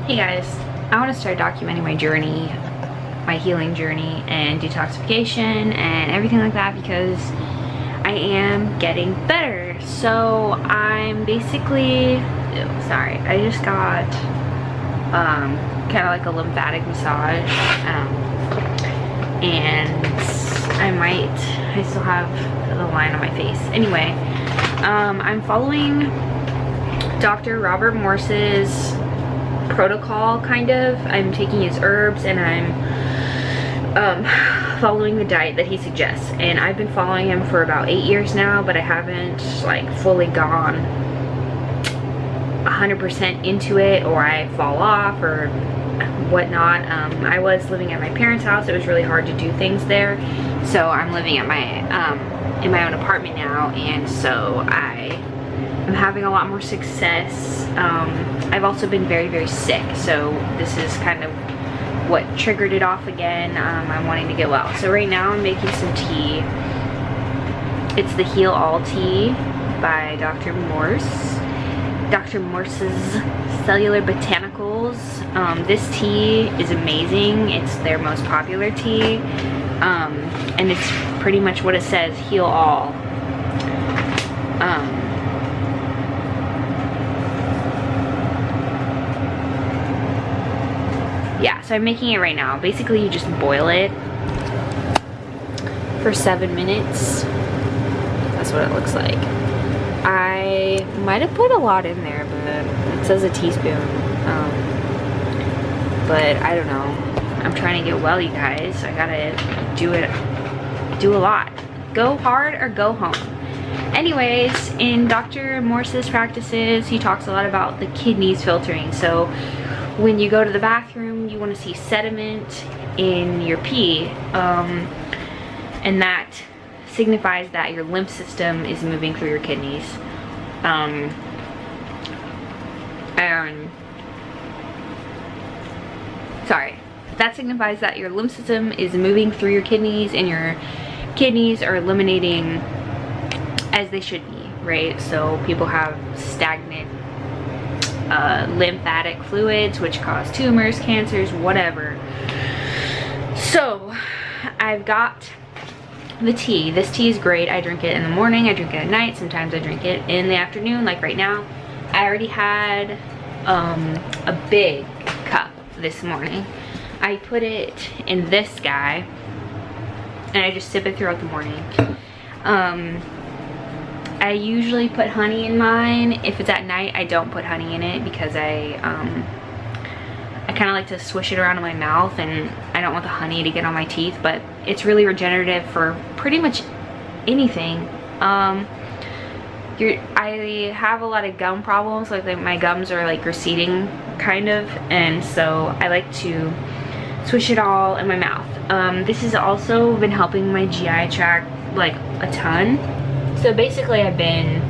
Hey guys, I want to start documenting my journey, my healing journey and detoxification and everything like that because I am getting better. So I'm basically, sorry, I just got kind of like a lymphatic massage and I still have the line on my face. Anyway, I'm following Dr. Robert Morse's protocol, kind of. I'm taking his herbs and I'm following the diet that he suggests, and I've been following him for about 8 years now, but I haven't like fully gone 100% into it, or I fall off or whatnot. I was living at my parents' house. It was really hard to do things there, so I'm living at my in my own apartment now, and so I'm having a lot more success. I've also been very sick, so this is kind of what triggered it off again. I'm wanting to get well. So right now I'm making some tea. It's the Heal All tea by Dr. Morse. Dr. Morse's Cellular Botanicals. This tea is amazing. It's their most popular tea. And it's pretty much what it says, heal all. Yeah, so I'm making it right now. Basically, you just boil it for 7 minutes. That's what it looks like. I might have put a lot in there, but it says a teaspoon. But I don't know. I'm trying to get well, you guys. I gotta do a lot. Go hard or go home. Anyways, in Dr. Morse's practices, he talks a lot about the kidneys filtering. So when you go to the bathroom, you want to see sediment in your pee, and that signifies that your lymph system is moving through your kidneys. That signifies that your lymph system is moving through your kidneys, and your kidneys are eliminating as they should be, right? So people have stagnant lymphatic fluids, which cause tumors, cancers, whatever. So I've got the tea. This tea is great. I drink it in the morning, I drink it at night, sometimes I drink it in the afternoon, like right now. I already had a big cup this morning. I put it in this guy and I just sip it throughout the morning. I usually put honey in mine. If it's at night, I don't put honey in it because I kind of like to swish it around in my mouth, and I don't want the honey to get on my teeth, but it's really regenerative for pretty much anything. I have a lot of gum problems, like my gums are like receding kind of, and so I like to swish it all in my mouth. This has also been helping my GI tract like a ton. So basically I've been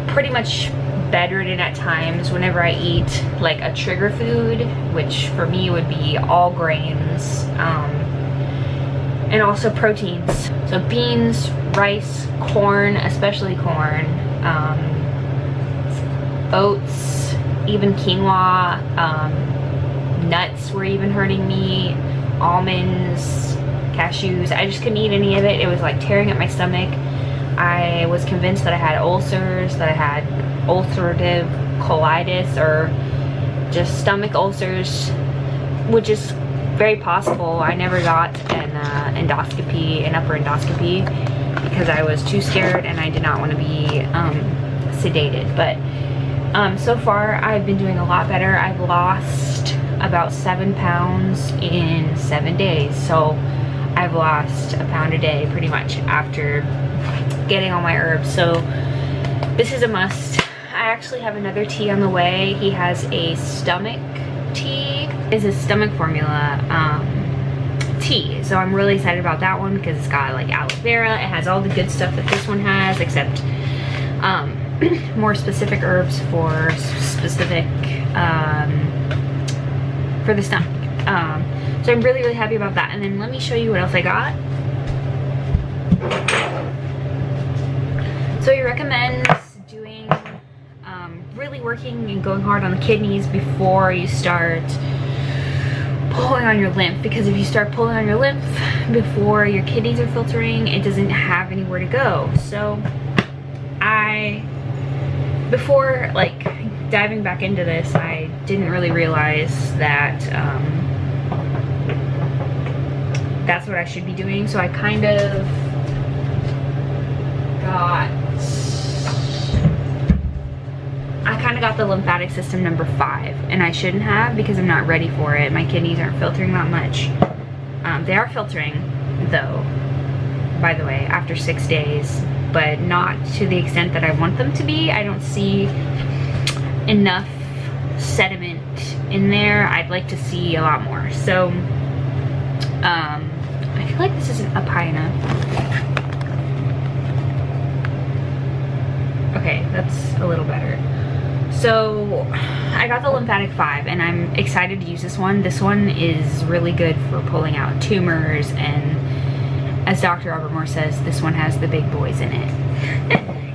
pretty much bedridden at times whenever I eat like a trigger food, which for me would be all grains, and also proteins. So beans, rice, corn, especially corn, oats, even quinoa, nuts were even hurting me, almonds, cashews. I just couldn't eat any of it. It was like tearing at my stomach. I was convinced that I had ulcers, that I had ulcerative colitis, or just stomach ulcers, which is very possible. I never got an upper endoscopy, because I was too scared and I did not want to be sedated. But so far I've been doing a lot better. I've lost about 7 pounds in 7 days. So I've lost a pound a day pretty much after getting all my herbs. So this is a must. I actually have another tea on the way. He has a stomach tea. It's a stomach formula tea. So I'm really excited about that one because it's got like aloe vera. It has all the good stuff that this one has, except more specific herbs for specific for the stomach. So I'm really happy about that. And then let me show you what else I got. So he recommends doing really working and going hard on the kidneys before you start pulling on your lymph, because if you start pulling on your lymph before your kidneys are filtering, it doesn't have anywhere to go. So before like diving back into this, I didn't really realize that that's what I should be doing. So I kind of got the lymphatic system number 5, and I shouldn't have, because I'm not ready for it. My kidneys aren't filtering that much. They are filtering though, by the way, after 6 days, but not to the extent that I want them to be. I don't see enough sediment in there. I'd like to see a lot more. So I feel like this isn't up high enough. Okay, that's a little better. So I got the lymphatic 5, and I'm excited to use this one. This one is really good for pulling out tumors, and as Dr. Morse says, this one has the big boys in it.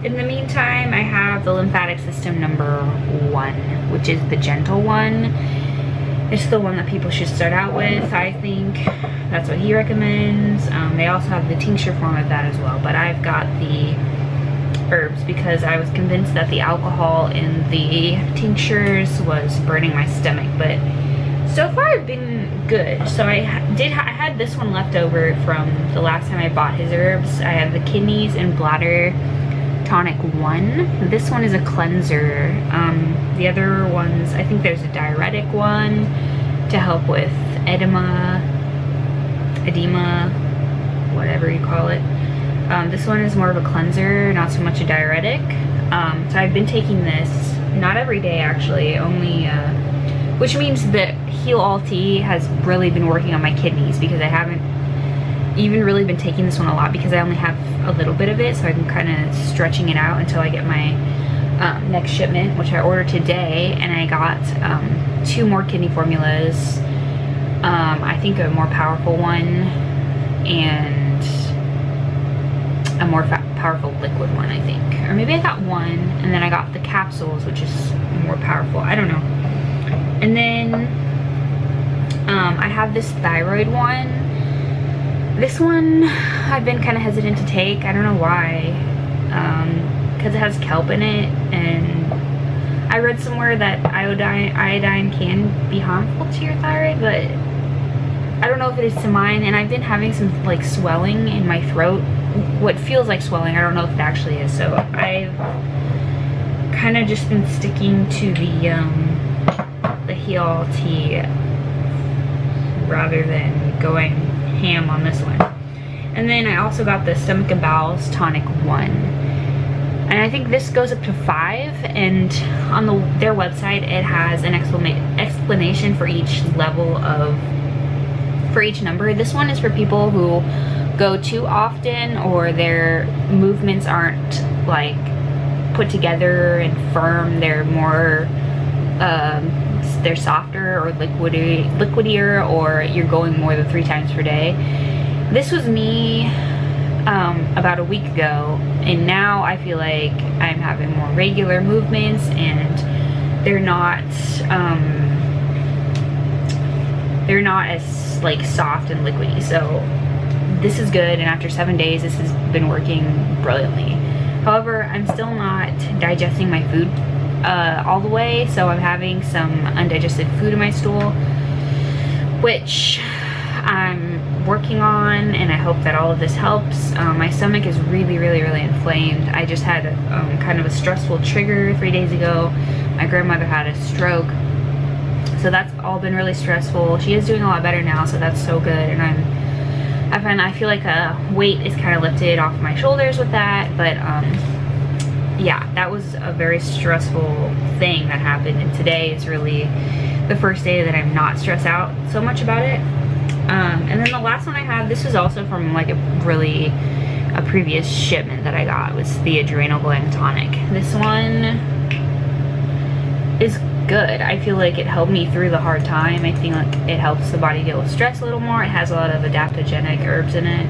In the meantime, I have the lymphatic system number 1, which is the gentle one. It's the one that people should start out with, I think. That's what he recommends. They also have the tincture form of that as well, but I've got the herbs because I was convinced that the alcohol in the tinctures was burning my stomach, but so far I've been good. So I had this one left over from the last time I bought his herbs. I have the kidneys and bladder tonic 1. This one is a cleanser. The other ones, I think there's a diuretic one to help with edema, whatever you call it. This one is more of a cleanser, not so much a diuretic. So I've been taking this, not every day actually, only, which means that Heal All Tea has really been working on my kidneys, because I haven't even really been taking this one a lot because I only have a little bit of it, so I'm kind of stretching it out until I get my next shipment, which I ordered today. And I got 2 more kidney formulas, I think a more powerful one and a more powerful liquid one, I think. Or maybe I got 1 and then I got the capsules, which is more powerful, I don't know. And then I have this thyroid one. This one I've been kind of hesitant to take. I don't know why, because it has kelp in it, and I read somewhere that iodine can be harmful to your thyroid, but I don't know if it is to mine. And I've been having some like swelling in my throat, what feels like swelling. I don't know if it actually is, so I've kind of just been sticking to the Heal All Tea rather than going ham on this one. And then I also got the Stomach and Bowels tonic 1, and I think this goes up to 5, and on their website it has an explanation for each level of, for each number. This one is for people who go too often, or their movements aren't like put together and firm. They're more they're softer or liquidier, or you're going more than 3 times per day. This was me about a week ago, and now I feel like I'm having more regular movements, and they're not as like soft and liquidy. So this is good, and after 7 days this has been working brilliantly. However, I'm still not digesting my food all the way, so I'm having some undigested food in my stool, which I'm working on, and I hope that all of this helps. My stomach is really inflamed. I just had kind of a stressful trigger 3 days ago. My grandmother had a stroke, so that's all been really stressful. She is doing a lot better now, so that's so good, and I feel like a weight is kind of lifted off my shoulders with that. But yeah, that was a very stressful thing that happened, and today is really the first day that I'm not stressed out so much about it. And then the last one I have, this is also from like a previous shipment that I got, was the adrenal gland tonic. This one is good. I feel like it helped me through the hard time. I think like it helps the body deal with stress a little more. It has a lot of adaptogenic herbs in it.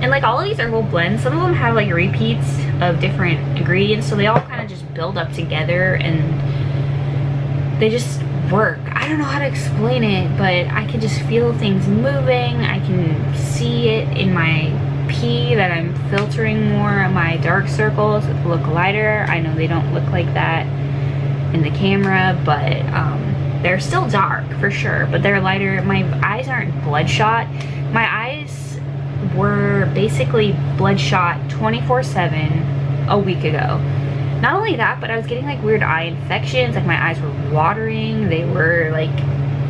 And like like all of these herbal blends, some of them have like repeats of different ingredients, so they all kind of just build up together and they just work. I don't know how to explain it, but I can just feel things moving. I can see it in my pee that I'm filtering more. My dark circles look lighter. I know they don't look like that in the camera, but they're still dark for sure, but they're lighter. My eyes aren't bloodshot. My eyes were basically bloodshot 24/7 a week ago. Not only that, but I was getting like weird eye infections. Like my eyes were watering. They were like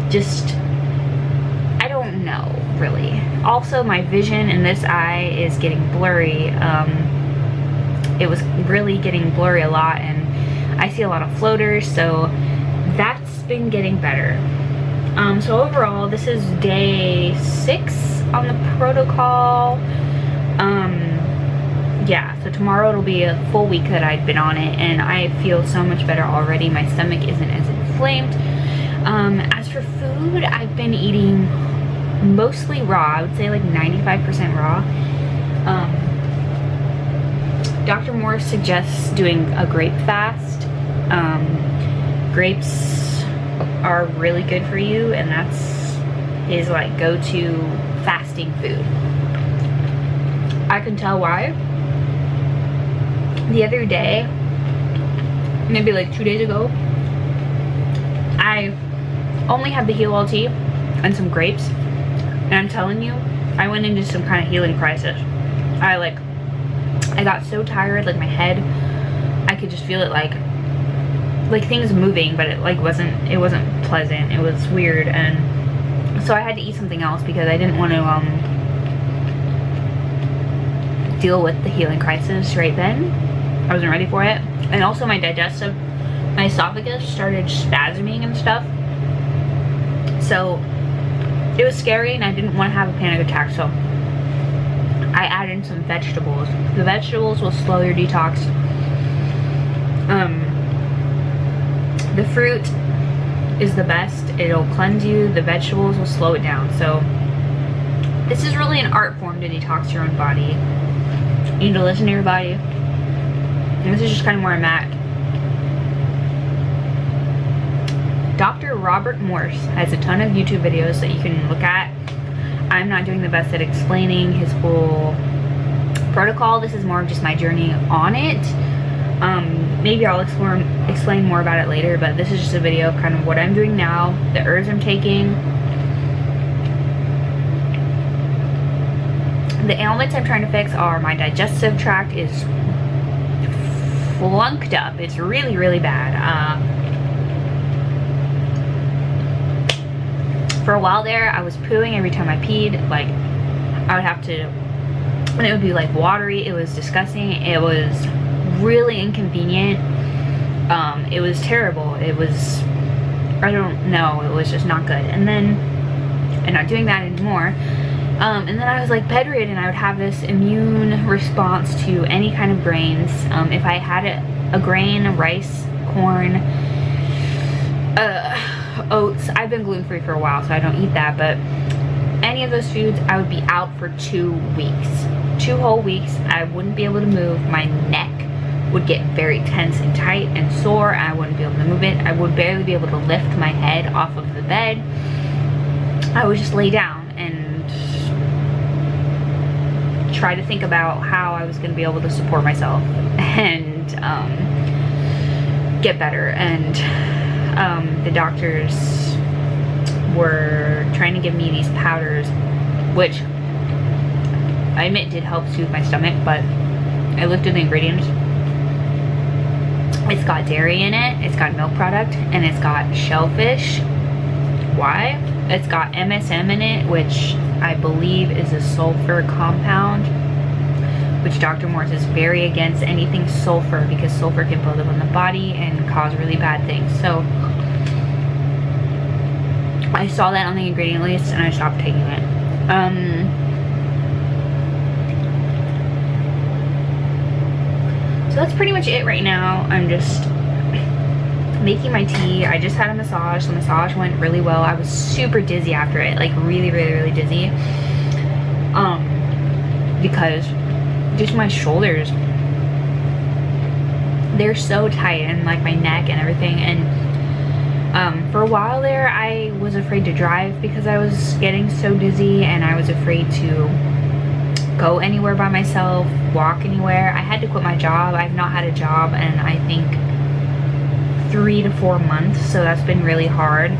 just, I don't know really. Also, my vision in this eye is getting blurry. It was really getting blurry a lot, and I see a lot of floaters, so that's been getting better. So overall, this is day 6 on the protocol. Yeah, so tomorrow it'll be a full week that I've been on it, and I feel so much better already. My stomach isn't as inflamed. As for food, I've been eating mostly raw. I would say like 95% raw. Dr. Morse suggests doing a grape fast. Grapes are really good for you, and that's his like go-to fasting food. I can tell why. The other day, maybe like 2 days ago, I only had the heal tea and some grapes, and I'm telling you, I went into some kind of healing crisis. I got so tired, like my head, I could just feel it like things moving, but it wasn't pleasant. It was weird, and so I had to eat something else because I didn't want to deal with the healing crisis right then. I wasn't ready for it. And also my esophagus started spasming and stuff, so it was scary, and I didn't want to have a panic attack, so I added some vegetables. The vegetables will slow your detox. The fruit is the best. It'll cleanse you. The vegetables will slow it down. So this is really an art form to detox your own body. You need to listen to your body. And this is just kind of where I'm at. Dr. Robert Morse has a ton of YouTube videos that you can look at. I'm not doing the best at explaining his whole protocol. This is more of just my journey on it. Maybe I'll explain more about it later, but this is just a video of kind of what I'm doing now, the herbs I'm taking. The ailments I'm trying to fix are my digestive tract is flunked up. It's really, really bad. For a while there, I was pooing every time I peed. Like, I would have to, and it would be like watery. It was disgusting. It was really inconvenient. It was terrible. It was, I don't know, it was just not good. And then I'm not doing that anymore. And then I was like bedridden. I would have this immune response to any kind of grains. If I had a grain, rice, corn, oats. I've been gluten-free for a while, so I don't eat that, but any of those foods, I would be out for 2 weeks. 2 whole weeks. I wouldn't be able to move. My neck would get very tense and tight and sore. I wouldn't be able to move it. I would barely be able to lift my head off of the bed. I would just lay down and try to think about how I was going to be able to support myself and get better. And the doctors were trying to give me these powders, which I admit did help soothe my stomach, but I looked at the ingredients. It's got dairy in it, it's got milk product, and it's got shellfish. Why? It's got MSM in it, which I believe is a sulfur compound, which Dr. Morse is very against anything sulfur, because sulfur can build up in the body and cause really bad things. So I saw that on the ingredient list and I stopped taking it. So that's pretty much it right now. I'm just making my tea. I just had a massage. The massage went really well. I was super dizzy after it, like really, really, really dizzy. because just my shoulders, they're so tight, and like my neck and everything. And for a while there, I was afraid to drive because I was getting so dizzy, and I was afraid to go anywhere by myself, walk anywhere. I had to quit my job. I've not had a job in, I think, 3 to 4 months, so that's been really hard.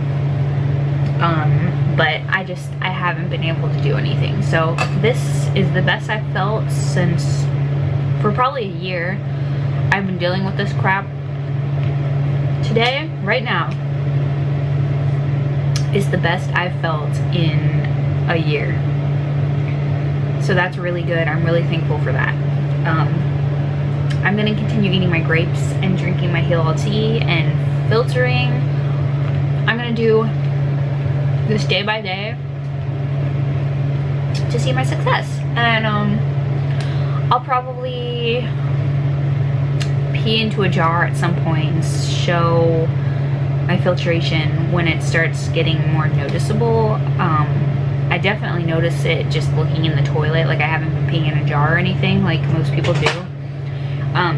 But I haven't been able to do anything. So this is the best I've felt since, for probably a year. I've been dealing with this crap. Today, right now, is the best I've felt in a year. So that's really good. I'm really thankful for that. I'm gonna continue eating my grapes and drinking my Heal All tea and filtering. I'm gonna do this day by day to see my success. And I'll probably pee into a jar at some point and show my filtration when it starts getting more noticeable. I definitely notice it just looking in the toilet. Like, I haven't been peeing in a jar or anything like most people do.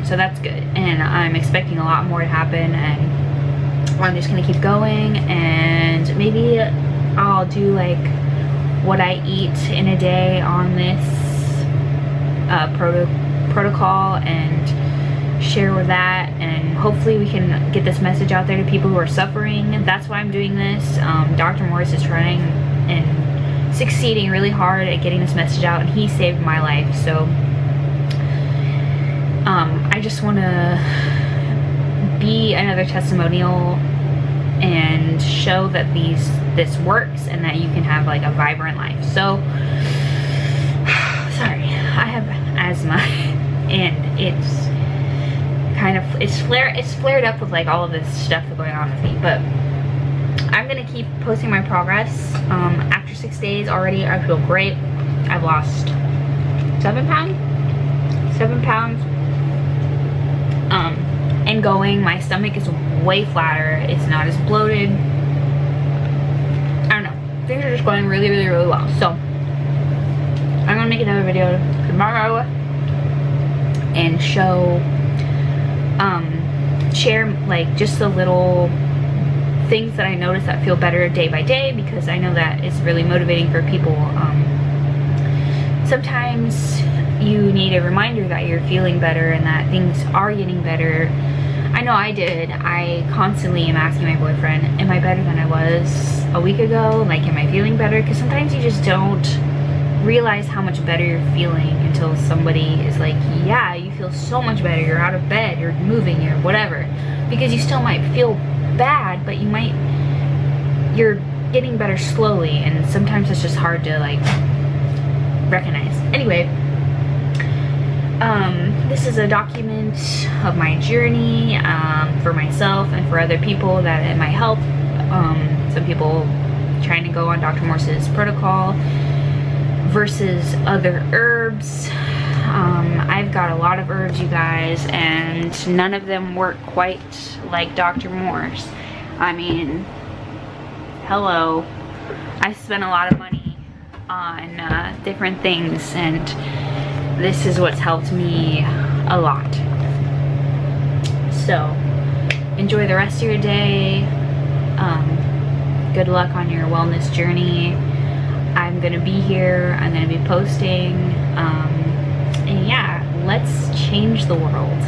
So that's good, and I'm expecting a lot more to happen, and I'm just gonna keep going, and maybe I'll do like what I eat in a day on this protocol and share with that, and hopefully we can get this message out there to people who are suffering. That's why I'm doing this. Dr. Morse is trying and succeeding really hard at getting this message out, and he saved my life. So I just want to be another testimonial and show that this works, and that you can have like a vibrant life. So sorry, I have asthma, and it's flared up with like all of this stuff going on with me. But I'm gonna keep posting my progress. After 6 days already, I feel great. I've lost 7 pounds. 7 pounds. And going, my stomach is way flatter. It's not as bloated. I don't know. Things are just going really, really, really well. So I'm gonna make another video tomorrow and share like just the little things that I notice that feel better day by day, because I know that it's really motivating for people. Sometimes you need a reminder that you're feeling better and that things are getting better. I know I did. I constantly am asking my boyfriend, am I better than I was a week ago? Like, am I feeling better? Because sometimes you just don't realize how much better you're feeling until somebody is like, yeah, you feel so much better. You're out of bed, you're moving, you're whatever. Because you still might feel bad, but you're getting better slowly, and sometimes it's just hard to like recognize. Anyway, this is a document of my journey for myself and for other people that it might help. Some people trying to go on Dr. Morse's protocol versus other herbs. I've got a lot of herbs, you guys, and none of them work quite like Dr. Morse. I mean, hello. I spent a lot of money on different things, and this is what's helped me a lot. So enjoy the rest of your day. Good luck on your wellness journey. I'm gonna be here, I'm gonna be posting, and yeah, let's change the world.